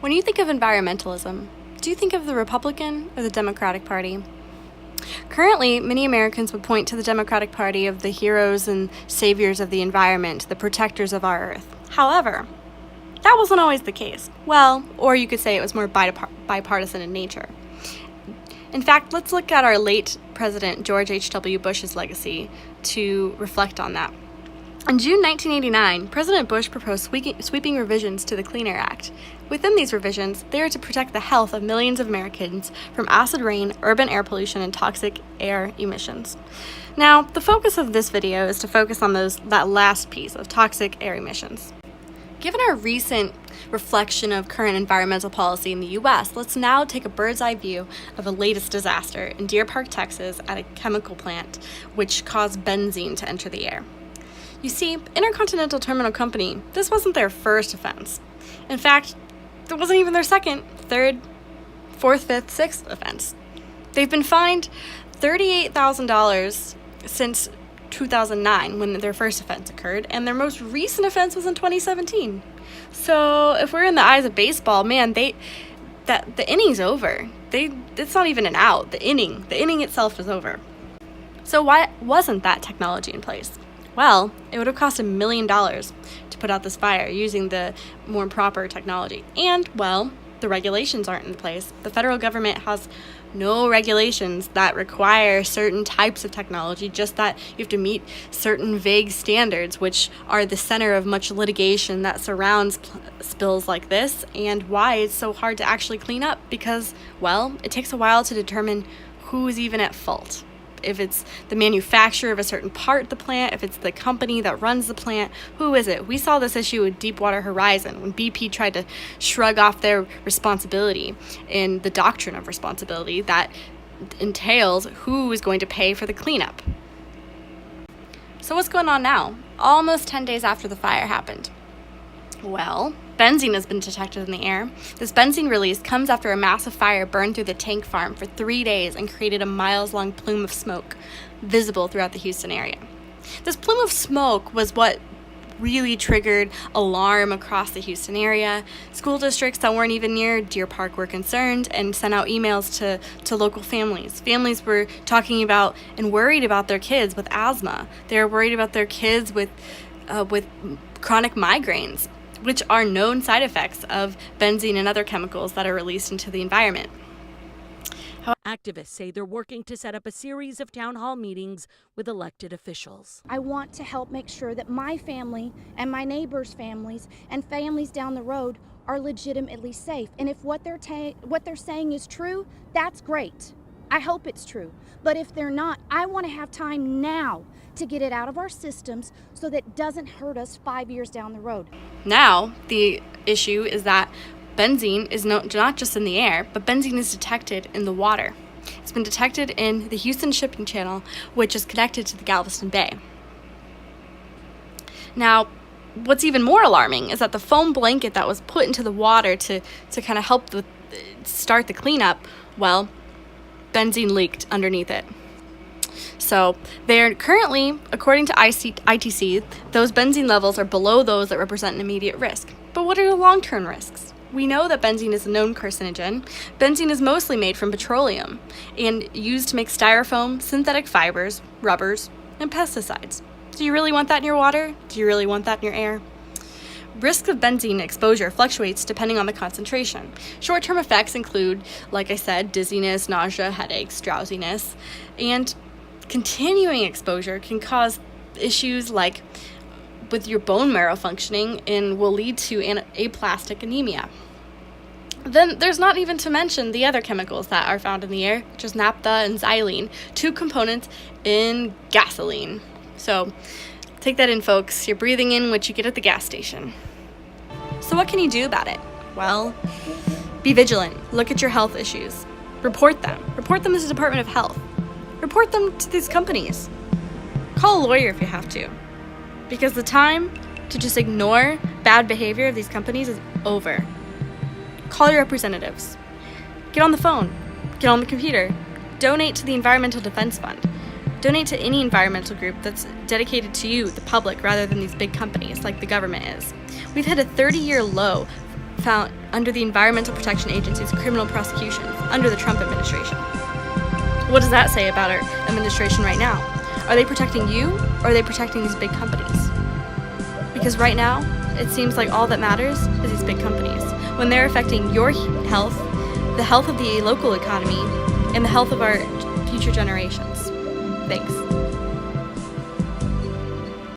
When you think of environmentalism, do you think of the Republican or the Democratic Party? Currently, many Americans would point to the Democratic Party of the heroes and saviors of the environment, the protectors of our Earth. However, that wasn't always the case. Well, or you could say it was more bipartisan in nature. In fact, let's look at our late President George H.W. Bush's legacy to reflect on that. In June 1989, President Bush proposed sweeping revisions to the Clean Air Act. Within these revisions, they are to protect the health of millions of Americans from acid rain, urban air pollution, and toxic air emissions. Now, the focus of this video is to focus on that last piece of toxic air emissions. Given our recent reflection of current environmental policy in the U.S., let's now take a bird's eye view of a latest disaster in Deer Park, Texas, at a chemical plant which caused benzene to enter the air. You see, Intercontinental Terminal Company, this wasn't their first offense. In fact, it wasn't even their second, third, fourth, fifth, sixth offense. They've been fined $38,000 since 2009 when their first offense occurred, and their most recent offense was in 2017. So if we're in the eyes of baseball, man, the inning's over. It's not even an out. The inning itself is over. So why wasn't that technology in place? Well, it would have cost $1 million to put out this fire using the more proper technology. And, well, the regulations aren't in place. The federal government has no regulations that require certain types of technology, just that you have to meet certain vague standards, which are the center of much litigation that surrounds spills like this, and why it's so hard to actually clean up, because, well, it takes a while to determine who's even at fault. If it's the manufacturer of a certain part of the plant, if it's the company that runs the plant, who is it? We saw this issue with Deepwater Horizon when BP tried to shrug off their responsibility in the doctrine of responsibility that entails who is going to pay for the cleanup. So what's going on now? Almost 10 days after the fire happened. Well, benzene has been detected in the air. This benzene release comes after a massive fire burned through the tank farm for 3 days and created a miles-long plume of smoke visible throughout the Houston area. This plume of smoke was what really triggered alarm across the Houston area. School districts that weren't even near Deer Park were concerned and sent out emails to local families. Families were talking about and worried about their kids with asthma. They were worried about their kids with chronic migraines, which are known side effects of benzene and other chemicals that are released into the environment. Activists say they're working to set up a series of town hall meetings with elected officials. I want to help make sure that my family and my neighbors' families and families down the road are legitimately safe. And if what they're saying is true, that's great. I hope it's true. But if they're not, I want to have time now to get it out of our systems so that it doesn't hurt us 5 years down the road. Now, the issue is that benzene is not just in the air, but benzene is detected in the water. It's been detected in the Houston shipping channel, which is connected to the Galveston Bay. Now, what's even more alarming is that the foam blanket that was put into the water to kind of help start the cleanup, well, benzene leaked underneath it. So they're currently, according to ITC, those benzene levels are below those that represent an immediate risk. But what are the long-term risks? We know that benzene is a known carcinogen. Benzene is mostly made from petroleum and used to make styrofoam, synthetic fibers, rubbers, and pesticides. Do you really want that in your water? Do you really want that in your air? Risk of benzene exposure fluctuates depending on the concentration. Short-term effects include, like I said, dizziness, nausea, headaches, drowsiness, and continuing exposure can cause issues like with your bone marrow functioning and will lead to aplastic anemia. Then there's not even to mention the other chemicals that are found in the air, which is naphtha and xylene, two components in gasoline. So take that in, folks. You're breathing in what you get at the gas station. So what can you do about it? Well, be vigilant. Look at your health issues. Report them. Report them to the Department of Health. Report them to these companies. Call a lawyer if you have to. Because the time to just ignore bad behavior of these companies is over. Call your representatives. Get on the phone. Get on the computer. Donate to the Environmental Defense Fund. Donate to any environmental group that's dedicated to you, the public, rather than these big companies like the government is. We've hit a 30-year low found under the Environmental Protection Agency's criminal prosecutions under the Trump administration. What does that say about our administration right now? Are they protecting you, or are they protecting these big companies? Because right now, it seems like all that matters is these big companies, when they're affecting your health, the health of the local economy, and the health of our future generations. Thanks.